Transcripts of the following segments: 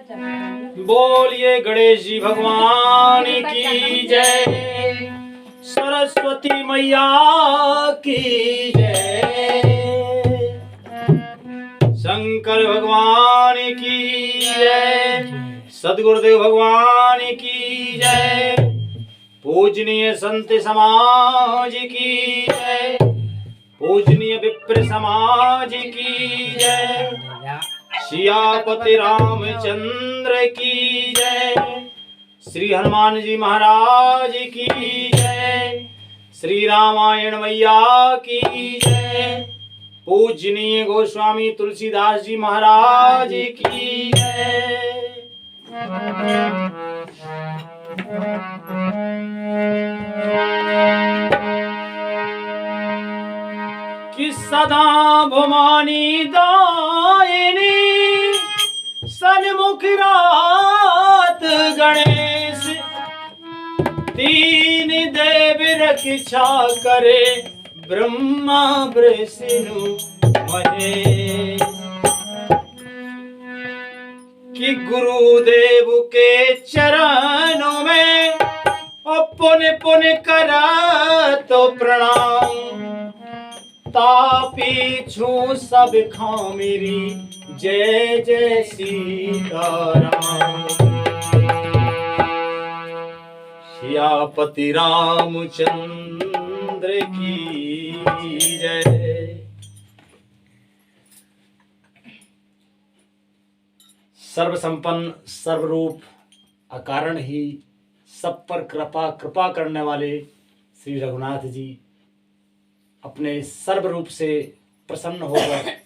बोलिए गणेश जी भगवान की जय, सरस्वती मैया की जय, शंकर भगवान की जय, सद्गुरुदेव भगवान की जय, पूजनीय संत समाज की जय, पूजनीय विप्र समाज की जय, सियापति रामचंद्र की जय, श्री हनुमान जी महाराज की जय, श्री रामायण मैया की जय, पूजनीय गोस्वामी तुलसीदास जी महाराज की जय। कि सदा भवानी दायिनी सन्मुख रात गणेश, तीन देव रक्षा करे ब्रह्मा विष्णु महेश। कि गुरुदेव के चरणों में पुन पुन करा तो प्रणाम, तापी छू सब खां मेरी जय जय सीताराम। सियापति रामचंद्र की जय। सर्व संपन्न सर्वरूप अकारण ही सब पर कृपा करने वाले श्री रघुनाथ जी अपने सर्व रूप से प्रसन्न होकर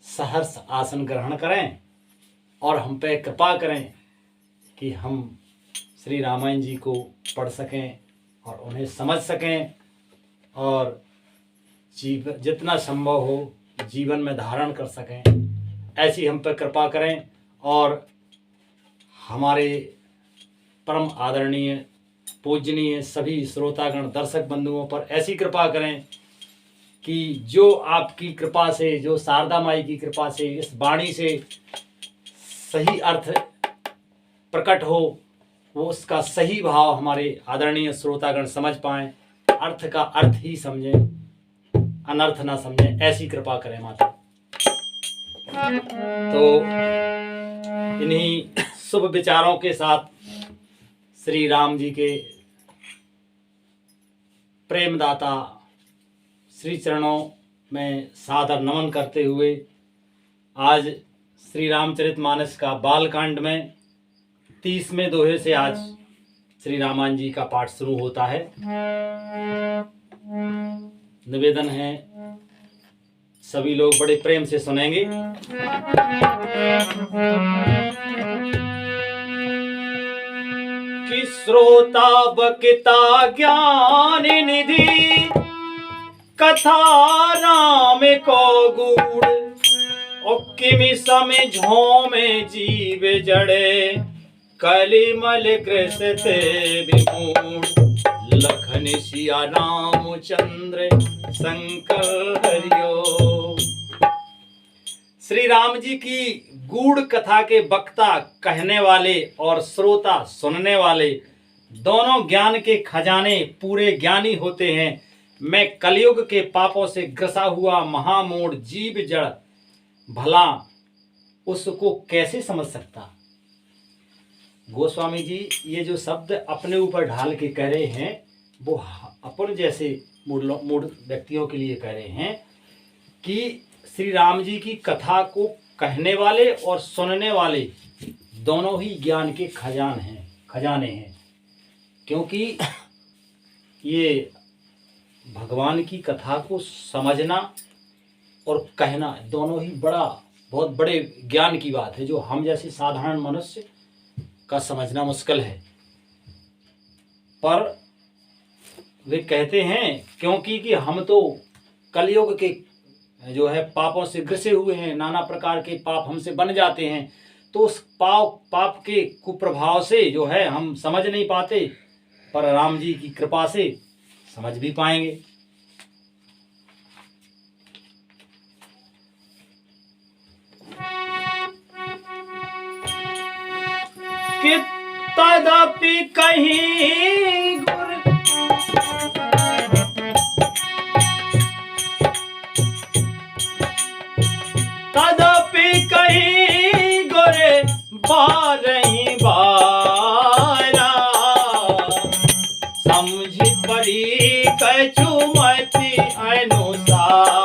सहर्ष आसन ग्रहण करें और हम पे कृपा करें कि हम श्री रामायण जी को पढ़ सकें और उन्हें समझ सकें और जितना संभव हो जीवन में धारण कर सकें। ऐसी हम पे कृपा करें और हमारे परम आदरणीय पूजनीय सभी श्रोतागण दर्शक बंधुओं पर ऐसी कृपा करें कि जो आपकी कृपा से, जो शारदा माई की कृपा से इस वाणी से सही अर्थ प्रकट हो, वो उसका सही भाव हमारे आदरणीय श्रोतागण समझ पाएं, अर्थ का अर्थ ही समझें, अनर्थ ना समझें। ऐसी कृपा करें माता। तो इन्हीं शुभ विचारों के साथ श्री राम जी के प्रेमदाता श्री चरणों में सादर नमन करते हुए आज श्री रामचरितमानस का बालकांड में 30वें दोहे से आज श्री रामायण जी का पाठ शुरू होता है। निवेदन है सभी लोग बड़े प्रेम से सुनेंगे। कि श्रोता बकिता ज्ञान निधि, कथा राम को गूढ़, किमि समय झोमे जीव जड़े, कलिमल कृषते विमूढ़, लखन सिया रामचंद्र शंकर हरिओ। श्री राम जी की गूढ़ कथा के वक्ता कहने वाले और श्रोता सुनने वाले दोनों ज्ञान के खजाने पूरे ज्ञानी होते हैं। मैं कलयुग के पापों से ग्रसा हुआ महामूढ़ जीव जड़ भला उसको कैसे समझ सकता। गोस्वामी जी ये जो शब्द अपने ऊपर ढाल के कह रहे हैं वो अपन जैसे मूढ़ व्यक्तियों के लिए कह रहे हैं कि श्री राम जी की कथा को कहने वाले और सुनने वाले दोनों ही ज्ञान के खजाने हैं। क्योंकि ये भगवान की कथा को समझना और कहना दोनों ही बहुत बड़े ज्ञान की बात है, जो हम जैसे साधारण मनुष्य का समझना मुश्किल है। पर वे कहते हैं क्योंकि कि हम तो कलयुग के जो है पापों से ग्रसे हुए हैं, नाना प्रकार के पाप हमसे बन जाते हैं, तो उस पाप के कुप्रभाव से जो है हम समझ नहीं पाते, पर राम जी की कृपा से समझ भी पाएंगे। कि तदपि कहीं गुर तदपि कहीं गोरे बारही बारा समझ पड़ी कछु मति अनुसारा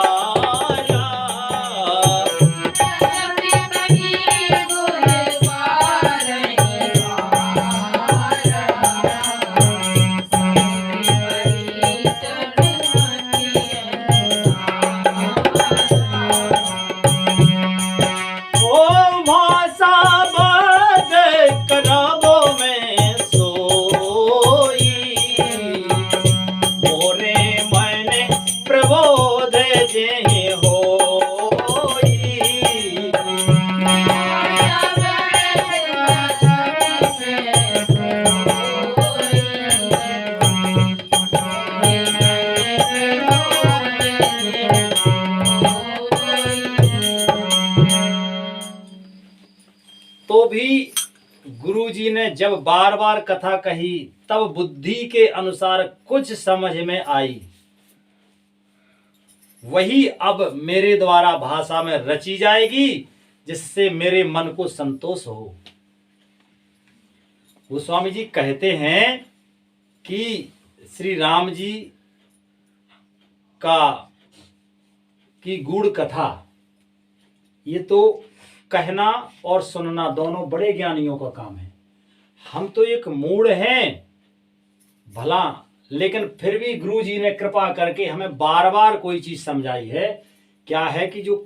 तो भी गुरुजी ने जब बार बार कथा कही तब बुद्धि के अनुसार कुछ समझ में आई, वही अब मेरे द्वारा भाषा में रची जाएगी जिससे मेरे मन को संतोष हो। गोस्वामी जी कहते हैं कि श्री राम जी की गूढ़ कथा, ये तो कहना और सुनना दोनों बड़े ज्ञानियों का काम है। हम तो एक मूढ़ हैं भला, लेकिन फिर भी गुरु जी ने कृपा करके हमें बार बार कोई चीज समझाई है। क्या है कि जो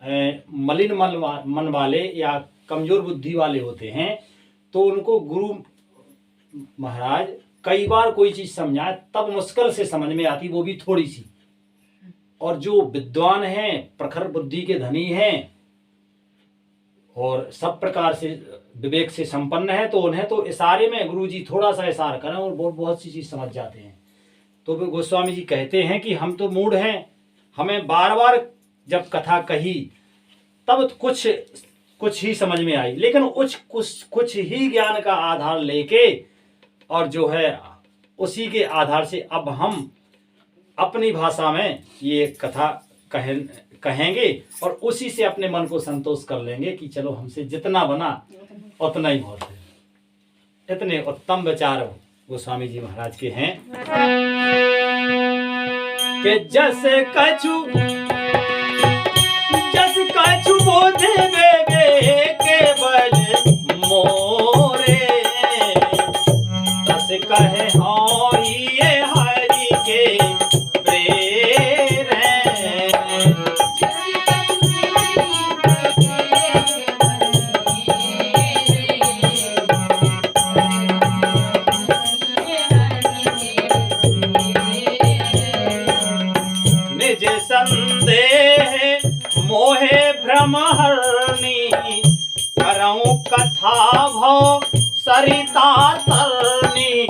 मलिन मन वाले या कमजोर बुद्धि वाले होते हैं, तो उनको गुरु महाराज कई बार कोई चीज समझाए तब मुश्किल से समझ में आती, वो भी थोड़ी सी। और जो विद्वान हैं, प्रखर बुद्धि के धनी हैं और सब प्रकार से विवेक से संपन्न है, तो उन्हें तो इशारे में गुरुजी थोड़ा सा इशारा करें और बहुत सी चीज समझ जाते हैं। तो गोस्वामी जी कहते हैं कि हम तो मूढ़ हैं, हमें बार बार जब कथा कही तब कुछ ही समझ में आई, लेकिन कुछ ही ज्ञान का आधार लेके और जो है उसी के आधार से अब हम अपनी भाषा में ये कथा कहेंगे और उसी से अपने मन को संतोष कर लेंगे कि चलो हमसे जितना बना उतना ही बहुत है। इतने उत्तम विचार गोस्वामी जी महाराज के हैं कि जस कछु बोधे वे केवल मोरे, तस कहे हाँ ये हरि के प्रेर हैं। निज संदेह मोहे भ्रम हरणी, करऊं कथा भव सरिता तरनी।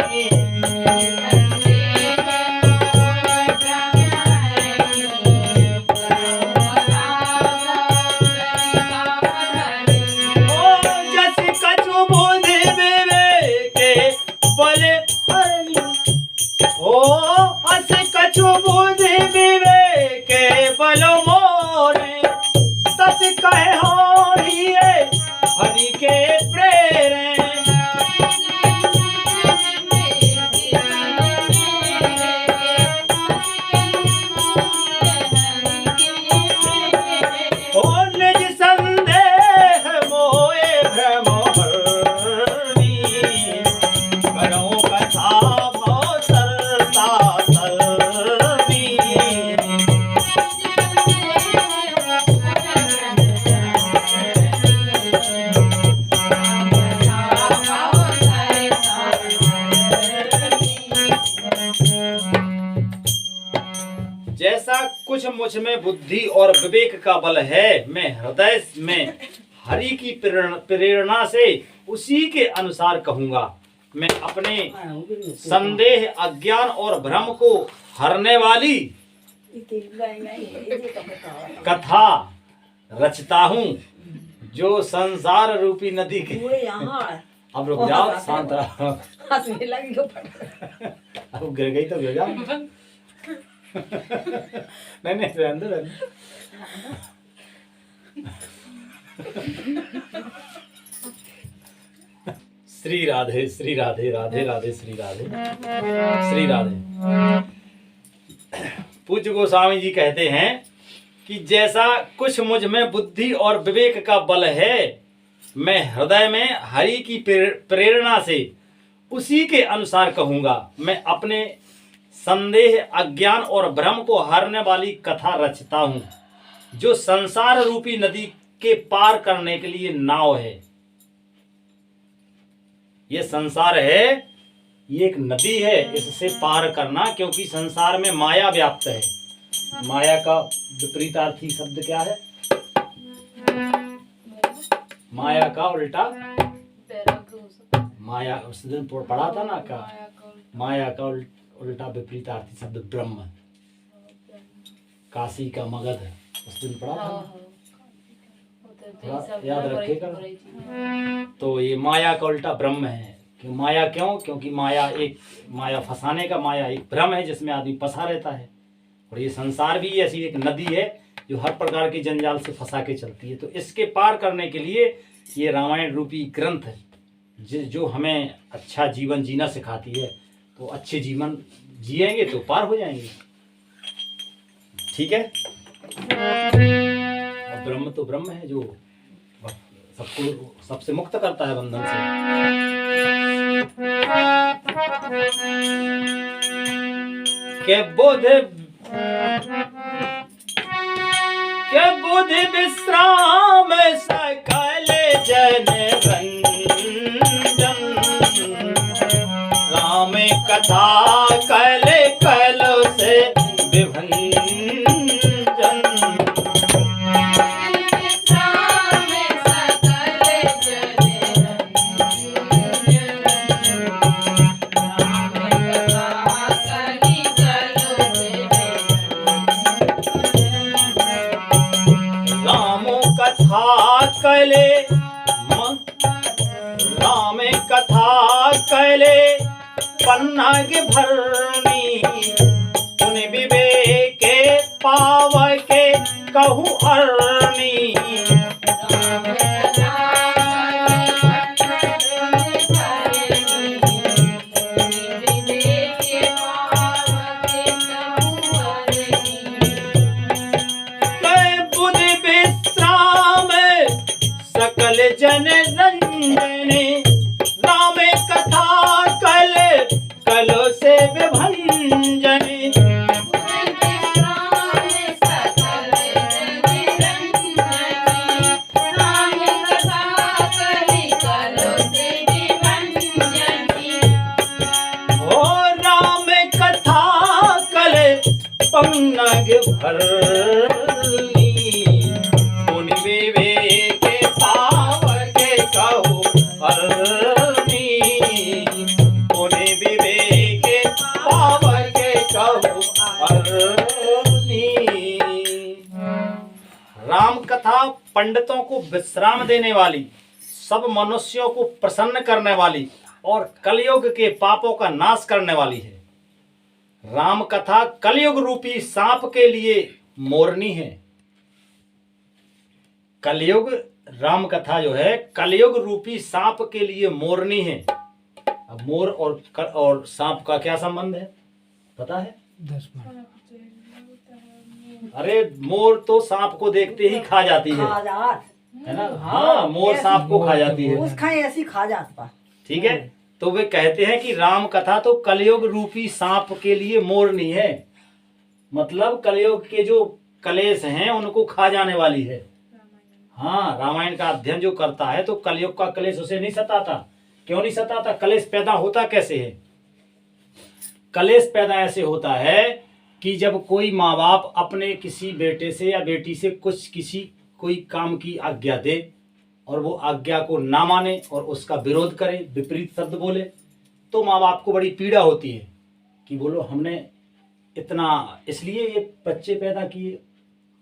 जैसा कुछ मुझ में बुद्धि और विवेक का बल है, मैं हृदय में हरि की प्रेरणा से उसी के अनुसार कहूंगा। मैं अपने संदेह, अज्ञान और भ्रम को हरने वाली कथा रचता हूँ, जो संसार रूपी नदी के अब रुक जाओ, शांत रहो। हंसने लगी तो फट। अब गिर गई तो गिर जाओ। नहीं नहीं, रहने दो, रहने दो। श्री राधे श्री राधे, राधे राधे श्री राधे श्री राधे। पूज्य गोस्वामी जी कहते हैं कि जैसा कुछ मुझ में बुद्धि और विवेक का बल है, मैं हृदय में हरि की प्रेरणा से उसी के अनुसार कहूंगा। मैं अपने संदेह, अज्ञान और भ्रम को हरने वाली कथा रचता हूं, जो संसार रूपी नदी के पार करने के लिए नाव है। ये संसार है, ये एक नदी है, इससे पार करना, क्योंकि संसार में माया व्याप्त है। माया का विपरीतार्थी शब्द क्या है? माया का उल्टा, माया उस दिन पढ़ा था ना का, माया का उल्टा विपरीतार्थी शब्द ब्रह्म। काशी का मगध उस दिन पढ़ा था, याद रखेगा। तो ये माया का उल्टा ब्रह्म है। कि माया क्यों? क्योंकि माया फंसाने का, माया एक भ्रम है जिसमें आदमी फंसा रहता है। और ये संसार भी ऐसी एक नदी है जो हर प्रकार के जंजाल से फंसा के चलती है। तो इसके पार करने के लिए ये रामायण रूपी ग्रंथ है जो हमें अच्छा जीवन जीना सिखाती है। तो अच्छे जीवन जिएंगे तो पार हो जाएंगे। ठीक है। और ब्रह्म तो ब्रह्म है जो सबको, सबसे मुक्त करता है बंधन से। के बुध विश्राम सकल जन रंजन, राम कथा कल कल से विभंजन। राम कथा कैले पन्नग भरनी, उन विवेक पाव के कहूँ अरनी। बुद्धि विश्राम सकल जन रंजने, राम कथा कल कलो से विभंजने। ओ राम कथा कल पन्नग भरनी, उन विवेक पाव के कहूँ अरनी, उन विवेक पाव के कहूँ अरनी। राम कथा पंडितों को विश्राम देने वाली, सब मनुष्यों को प्रसन्न करने वाली और कलयुग के पापों का नाश करने वाली है। राम कथा कलयुग रूपी सांप के लिए मोरनी है। कलयुग, राम कथा जो है कलयुग रूपी सांप के लिए मोरनी है। अब मोर और सांप का क्या संबंध है पता है? अरे मोर तो सांप को देखते ही खा जाती है ना? हाँ, मोर सांप को खा जाती है, उसका ऐसी खा जाता। ठीक है। तो वे कहते हैं कि राम कथा तो कलयुग रूपी सांप के लिए मोरनी है, मतलब कलयुग के जो कलेश हैं उनको खा जाने वाली है। हाँ, रामायण का अध्ययन जो करता है तो कलयुग का कलेश उसे नहीं सताता। क्यों नहीं सताता? कलेश पैदा होता कैसे है? कलेश पैदा ऐसे होता है कि जब कोई माँ बाप अपने किसी बेटे से या बेटी से कोई काम की आज्ञा दे और वो आज्ञा को ना माने और उसका विरोध करे, विपरीत शब्द बोले, तो माँ बाप को बड़ी पीड़ा होती है कि बोलो हमने इतना, इसलिए ये बच्चे पैदा किए।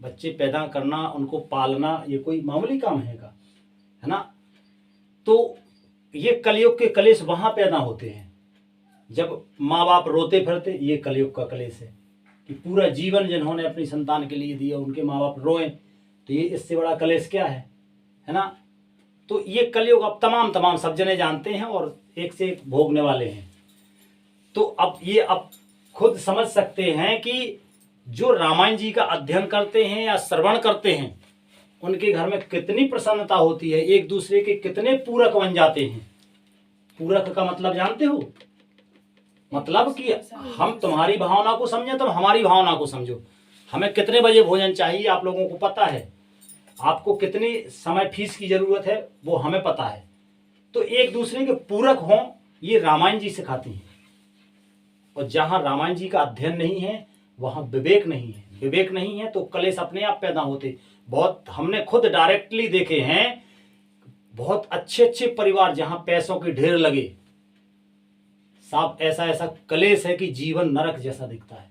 बच्चे पैदा करना, उनको पालना, ये कोई मामूली काम है ना? तो ये कलयुग के कलेश वहां पैदा होते हैं जब माँ बाप रोते फिरते। ये कलयुग का कलेश है कि पूरा जीवन जिन्होंने अपनी संतान के लिए दिया उनके माँ बाप रोएं, तो ये इससे बड़ा कलेश क्या है ना। तो ये कलयुग अब तमाम सब जने जानते हैं और एक से एक भोगने वाले हैं। तो अब खुद समझ सकते हैं कि जो रामायण जी का अध्ययन करते हैं या श्रवण करते हैं उनके घर में कितनी प्रसन्नता होती है, एक दूसरे के कितने पूरक बन जाते हैं। पूरक का मतलब जानते हो? मतलब कि हम तुम्हारी भावना को समझे, तुम हमारी भावना को समझो। हमें कितने बजे भोजन चाहिए आप लोगों को पता है, आपको कितनी समय फीस की जरूरत है वो हमें पता है। तो एक दूसरे के पूरक हों, ये रामायण जी सिखाती हैं। और जहां रामायण जी का अध्ययन नहीं है वहां विवेक नहीं है। विवेक नहीं है तो कलेश अपने आप पैदा होते। बहुत हमने खुद डायरेक्टली देखे हैं, बहुत अच्छे परिवार जहां पैसों के ढेर लगे, साफ ऐसा कलेश है कि जीवन नरक जैसा दिखता है।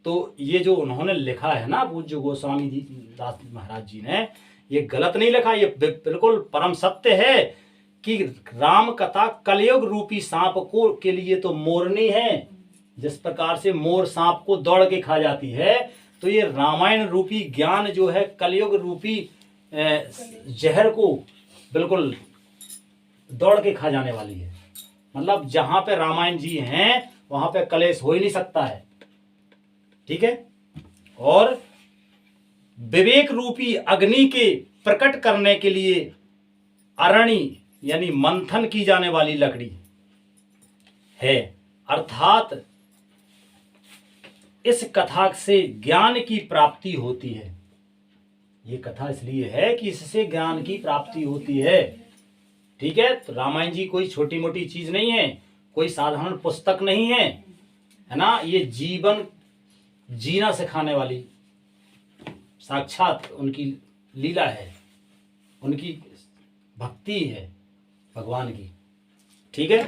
तो ये जो उन्होंने लिखा है ना पूज्य गोस्वामी जी दास महाराज जी ने, ये गलत नहीं लिखा, ये बिल्कुल परम सत्य है कि राम कथा कलयुग रूपी सांप को के लिए तो मोरनी है। जिस प्रकार से मोर सांप को दौड़ के खा जाती है, तो ये रामायण रूपी ज्ञान जो है कलयुग रूपी जहर को बिल्कुल दौड़ के खा जाने वाली है। मतलब जहां पे रामायण जी हैं वहां पे कलेश हो ही नहीं सकता है। ठीक है। और विवेक रूपी अग्नि के प्रकट करने के लिए अरणी यानी मंथन की जाने वाली लकड़ी है। अर्थात इस कथा से ज्ञान की प्राप्ति होती है। ये कथा इसलिए है कि इससे ज्ञान की प्राप्ति होती है। ठीक है। तो रामायण जी कोई छोटी मोटी चीज नहीं है, कोई साधारण पुस्तक नहीं है ना। ये जीवन जीना सिखाने वाली साक्षात उनकी लीला है, उनकी भक्ति है भगवान की। ठीक है।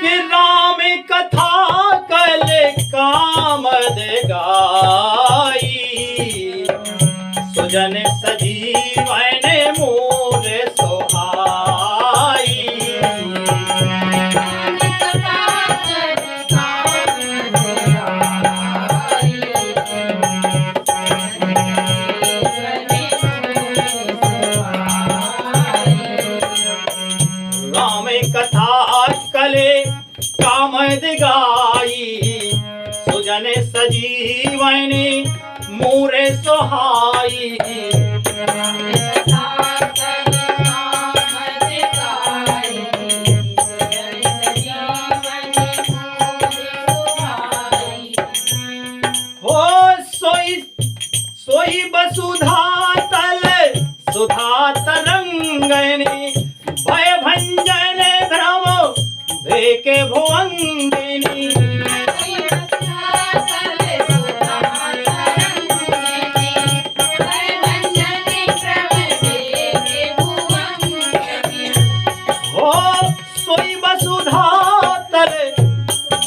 कि राम कथा कल काम गाई, सुजन सजीवन मोर सोहाई। राम कथा कले कामद गाई, सुजन सजीवन मोरे सोहाई। हो सोई वसुधा तल सुधा तरंगनी, भय भंजन भ्रम भेके भुवंगिनी। हो सोई वसुधा तल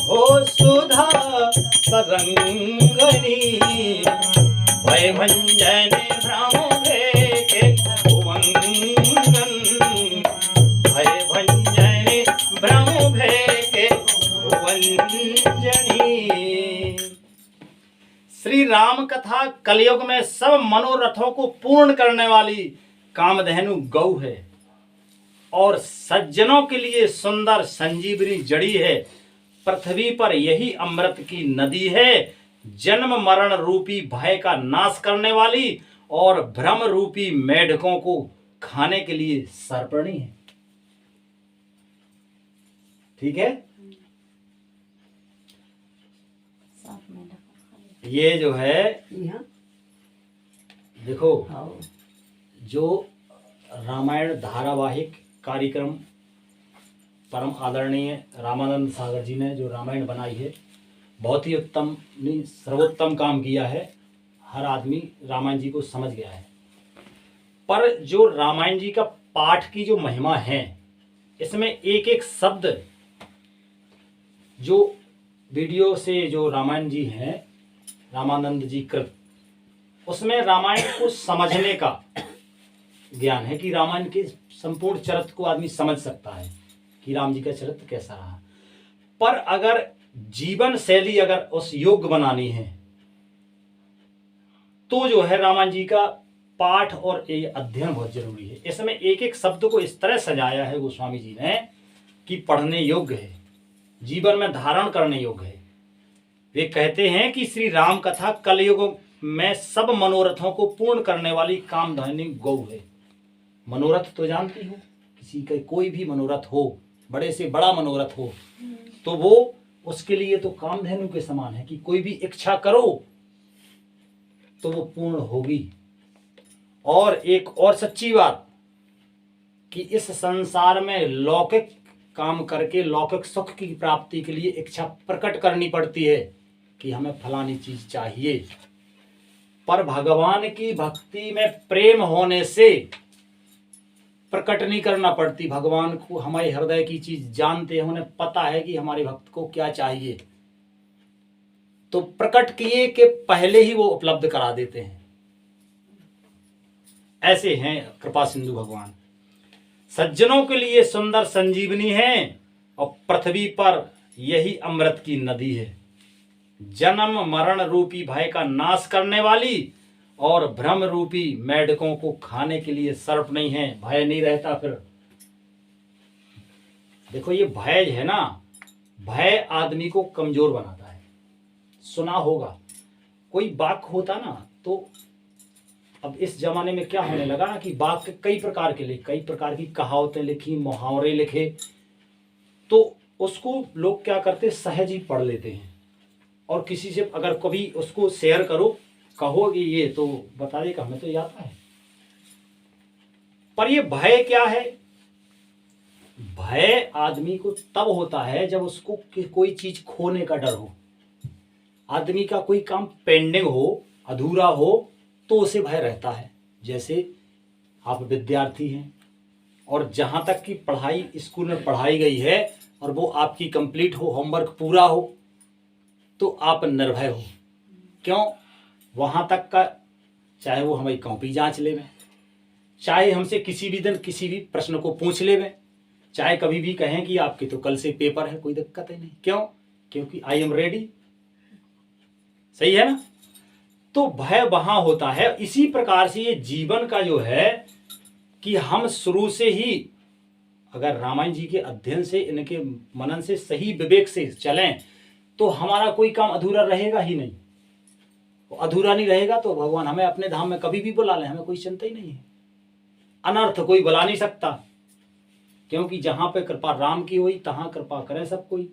हो सुधा तरंगनी, भय भंजन भ्रम भेके भुवंगन। भय भंजन भ्रम भेके भुवंजनी। श्री राम कथा कलयुग में सब मनोरथों को पूर्ण करने वाली कामधेनु गौ है और सज्जनों के लिए सुंदर संजीवनी जड़ी है। पृथ्वी पर यही अमृत की नदी है, जन्म मरण रूपी भय का नाश करने वाली और भ्रम रूपी मेढकों को खाने के लिए सर्पणी है। ठीक है। ये जो है देखो, जो रामायण धारावाहिक कार्यक्रम परम आदरणीय रामानंद सागर जी ने जो रामायण बनाई है, बहुत ही उत्तम सर्वोत्तम काम किया है। हर आदमी रामायण जी को समझ गया है। पर जो रामायण जी का पाठ की जो महिमा है, इसमें एक एक शब्द जो वीडियो से जो रामायण जी हैं रामानंद जी कृत, उसमें रामायण को समझने का ज्ञान है कि रामायण के संपूर्ण चरित्र को आदमी समझ सकता है कि राम जी का चरित्र कैसा रहा। पर अगर जीवन शैली अगर उस योग्य बनानी है तो जो है रामायण जी का पाठ और ये अध्ययन बहुत जरूरी है। इसमें एक एक शब्द को इस तरह सजाया है गोस्वामी जी ने कि पढ़ने योग्य है, जीवन में धारण करने योग्य है। वे कहते हैं कि श्री राम कथा कलयुग में सब मनोरथों को पूर्ण करने वाली कामधेनु गौ है। मनोरथ तो जानती हो, किसी का कोई भी मनोरथ हो, बड़े से बड़ा मनोरथ हो, तो वो उसके लिए तो कामधेनु के समान है कि कोई भी इच्छा करो तो वो पूर्ण होगी। और एक और सच्ची बात कि इस संसार में लौकिक काम करके लौकिक सुख की प्राप्ति के लिए इच्छा प्रकट करनी पड़ती है कि हमें फलानी चीज चाहिए, पर भगवान की भक्ति में प्रेम होने से प्रकट नहीं करना पड़ती। भगवान को हमारे हृदय की चीज जानते हैं, उन्हें पता है कि हमारे भक्त को क्या चाहिए, तो प्रकट किए के पहले ही वो उपलब्ध करा देते हैं। ऐसे हैं कृपा सिंधु भगवान। सज्जनों के लिए सुंदर संजीवनी है और पृथ्वी पर यही अमृत की नदी है। जन्म मरण रूपी भय का नाश करने वाली और भ्रम रूपी मेढकों को खाने के लिए सर्प नहीं है। भय नहीं रहता। फिर देखो ये भय है ना, भय आदमी को कमजोर बनाता है। सुना होगा कोई वाक्य होता ना, तो अब इस जमाने में क्या होने लगा ना कि वाक्य कई प्रकार के लिए कई प्रकार की कहावतें लिखी, मुहावरे लिखे, तो उसको लोग क्या करते, सहज ही पढ़ लेते हैं। और किसी से अगर कभी उसको शेयर करो, कहोगे ये तो बता देगा हमें तो याद है। पर ये भय क्या है? भय आदमी को तब होता है जब उसको कोई चीज खोने का डर हो, आदमी का कोई काम पेंडिंग हो, अधूरा हो, तो उसे भय रहता है। जैसे आप विद्यार्थी हैं और जहां तक की पढ़ाई स्कूल में पढ़ाई गई है और वो आपकी कंप्लीट हो, होमवर्क पूरा हो, तो आप निर्भय हो। क्यों? वहां तक का चाहे वो हमारी कॉपी जांच लेवें, चाहे हमसे किसी भी दिन किसी भी प्रश्न को पूछ लेवें, चाहे कभी भी कहें कि आपके तो कल से पेपर है, कोई दिक्कत है नहीं। क्यों? क्योंकि आई एम रेडी। सही है ना? तो भय वहां होता है। इसी प्रकार से ये जीवन का जो है कि हम शुरू से ही अगर रामायण जी के अध्ययन से, इनके मनन से, सही विवेक से चलें तो हमारा कोई काम अधूरा रहेगा ही नहीं। अधूरा नहीं रहेगा तो भगवान हमें अपने धाम में कभी भी बुला ले, हमें कोई चिंता ही नहीं है। अनर्थ कोई बुला नहीं सकता, क्योंकि जहां पे कृपा राम की हुई तहां कृपा करें सब कोई।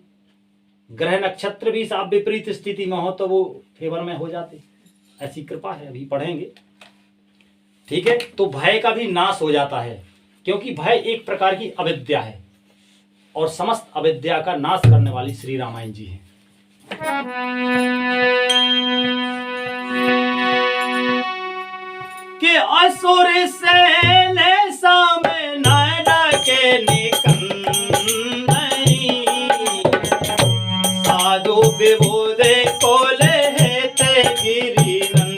ग्रह नक्षत्र भी साफ विपरीत स्थिति में हो तो वो फेवर में हो जाते, ऐसी कृपा है। अभी पढ़ेंगे, ठीक है। तो भय का भी नाश हो जाता है, क्योंकि भय एक प्रकार की अविद्या है और समस्त अविद्या का नाश करने वाली श्री रामायण जी है। के असुर से ने सामे नायडा के निकंदनी, साधु विभूदे कोले हेते गिरी नंदनी।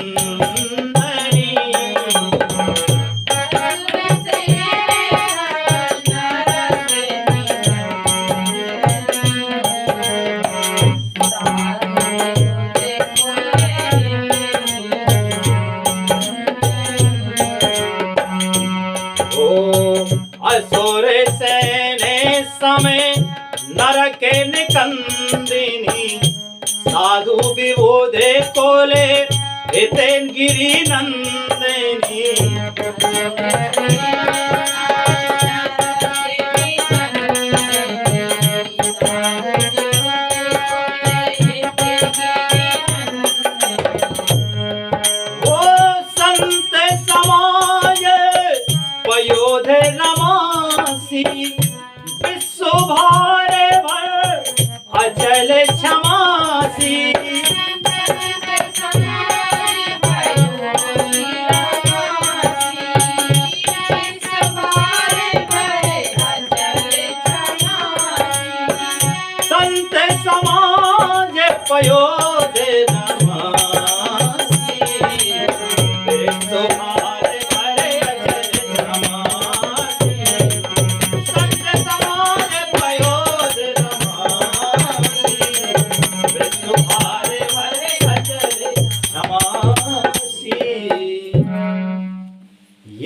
असुर सेने समय नरके निकंदिनी, साधु विबोधे कोले हितेन गिरी नंदिनी। वो संत समाज पयोधे नमासी, विश्व भारे भर अचल क्षमासी। संत समाज पयोधे नमासी।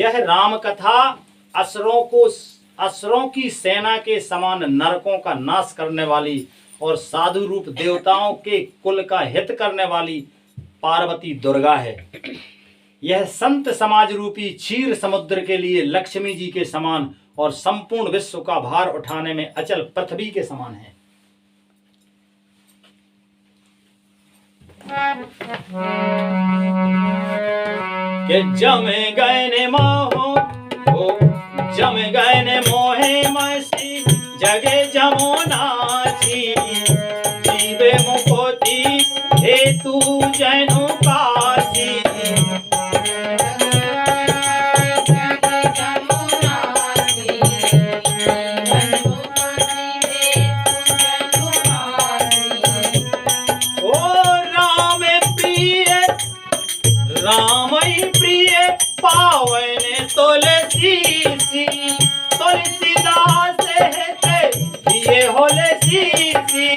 यह राम कथा असुरों की सेना के समान नरकों का नाश करने वाली और साधु रूप देवताओं के कुल का हित करने वाली पार्वती दुर्गा है। यह संत समाज रूपी क्षीर समुद्र के लिए लक्ष्मी जी के समान और संपूर्ण विश्व का भार उठाने में अचल पृथ्वी के समान है। कि जमे गए ने मोहे मसी जगे जमुनाची जीवे मुकोती हेतु जैनु काशी। रामई प्रिय पावन तुलसीदास ये होले सीसी।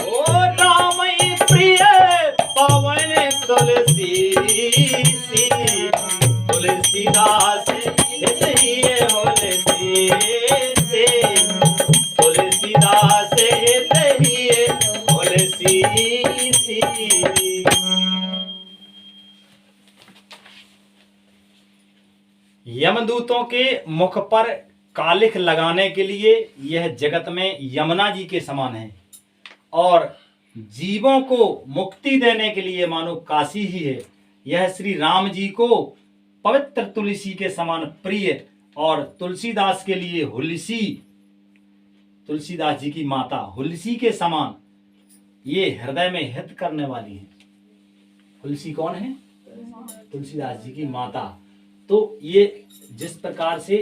ओ रामई प्रिय पावन तुलसीदास ये होले सीसी। तुलसीदास ये होले सीसी। यमदूतों के मुख पर कालिख लगाने के लिए यह जगत में यमुना जी के समान है और जीवों को मुक्ति देने के लिए मानो काशी ही है। यह श्री राम जी को पवित्र तुलसी के समान प्रिय और तुलसीदास के लिए हुलसी, तुलसीदास जी की माता हुलसी के समान ये हृदय में हित करने वाली है। हुलसी कौन है? तुलसीदास जी की माता। तो ये जिस प्रकार से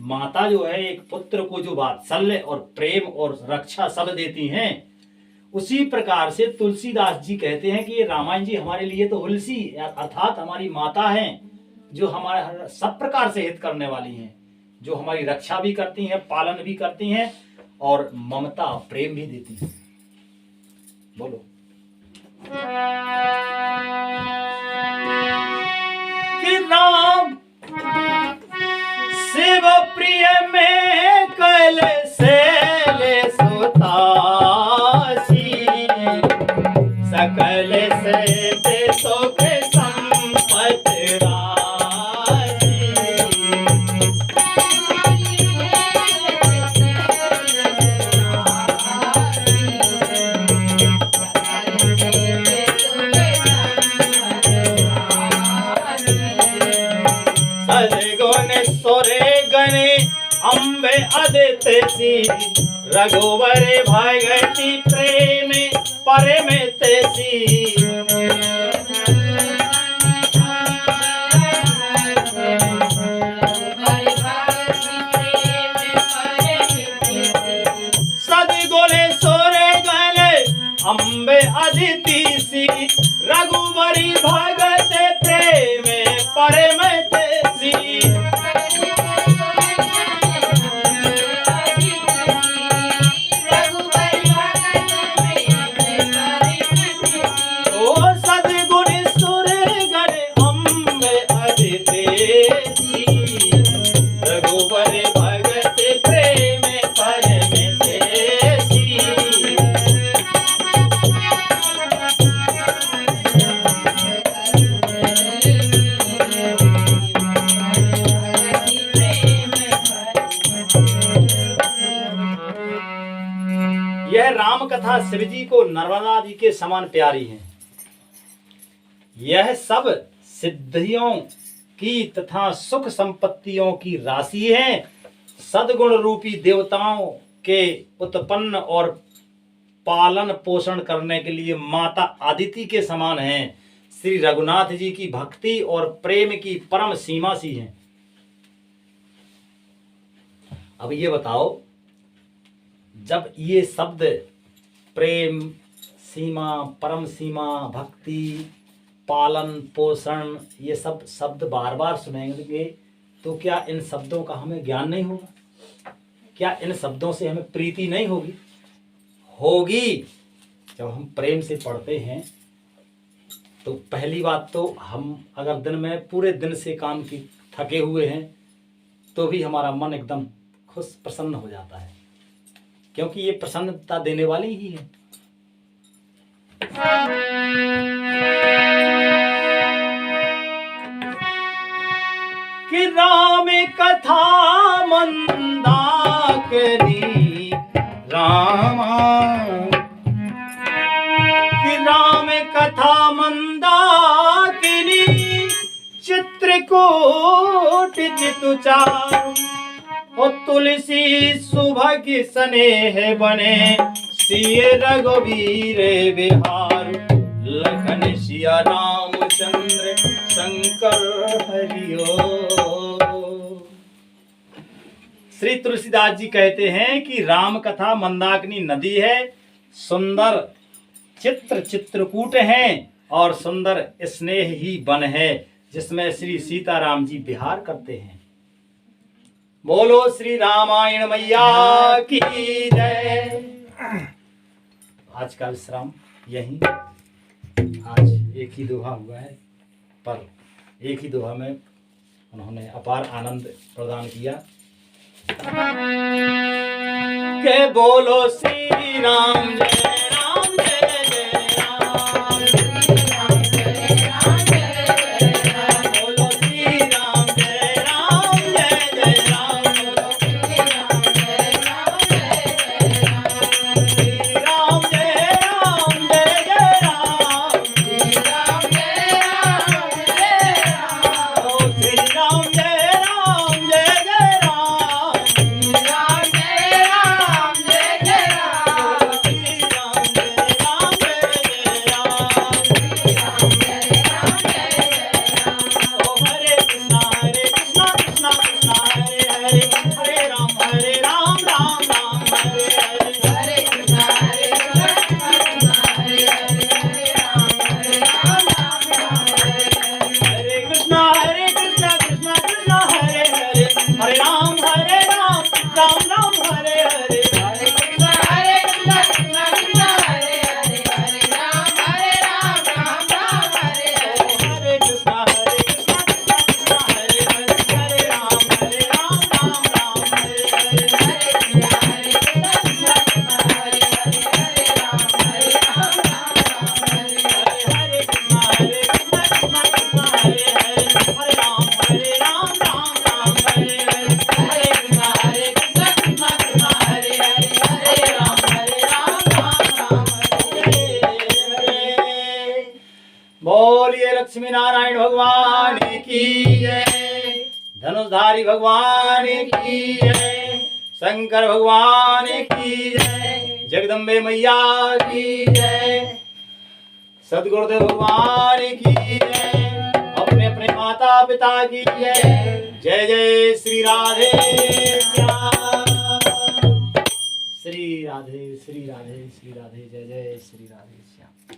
माता जो है एक पुत्र को जो वात्सल्य और प्रेम और रक्षा सब देती हैं, उसी प्रकार से तुलसीदास जी कहते हैं कि ये रामायण जी हमारे लिए तो हुलसी अर्थात हमारी माता हैं, जो हमारे सब प्रकार से हित करने वाली हैं, जो हमारी रक्षा भी करती हैं, पालन भी करती हैं और ममता प्रेम भी देती हैं। बोलो कि राम शिव प्रिय में कल से सुतासी सकल से ते सुख संपत्ति राशि। सदगुण सोरे गणे अम्बे अदित सी रघुवर भगति प्रेम परम तेसी। सदगुण सोरे गणे अम्बे अदिति सी रघुवरी भगत प्रेम परम तेसी। यह राम कथा शिव जी को नर्मदा जी के समान प्यारी है। यह सब सिद्धियों की तथा सुख संपत्तियों की राशि है। सद्गुण रूपी देवताओं के उत्पन्न और पालन पोषण करने के लिए माता आदिति के समान है। श्री रघुनाथ जी की भक्ति और प्रेम की परम सीमा सी है। अब ये बताओ, जब ये शब्द प्रेम, सीमा, परम सीमा, भक्ति, पालन पोषण, ये सब शब्द बार बार सुनेंगे तो क्या इन शब्दों का हमें ज्ञान नहीं होगा? क्या इन शब्दों से हमें प्रीति नहीं होगी? होगी। जब हम प्रेम से पढ़ते हैं तो पहली बात तो हम अगर दिन में पूरे दिन से काम की थके हुए हैं तो भी हमारा मन एकदम खुश प्रसन्न हो जाता है, क्योंकि ये प्रसन्नता देने वाली ही है। कि राम कथा मंदाकिनी रामा, कि राम कथा मंदाकिनी चित्रकूट चितुचार, और तुलसी सुभग स्नेह बने सिय रघुवीर बिहार, लखन सिया रामचंद्र शंकर हरिओ। श्री तुलसीदास जी कहते हैं कि राम कथा मंदाकिनी नदी है, सुंदर चित्रकूट हैं और सुंदर स्नेह ही वन है जिसमें श्री सीताराम जी विहार करते हैं। बोलो श्री रामायण मैया की जय। आज का विश्राम यहीं। आज एक ही दोहा हुआ है, पर एक ही दोहा में उन्होंने अपार आनंद प्रदान किया। के बोलो श्री राम जय राम जय जय राम, बोलो श्री राम जय राम जय जय राम, श्री राम जय राम जय जय राम, श्री राम जय राम जय जय राम, बोलिए लक्ष्मी नारायण भगवान की जय, धनुषधारी भगवान की जय, शंकर भगवान की जय, जगदम्बे मैया की जय, सदगुरुदेव भगवान की जय, अपने अपने माता पिता की जय। जय जय श्री राधे श्याम, श्री राधे श्री राधे श्री राधे, जय जय श्री राधे।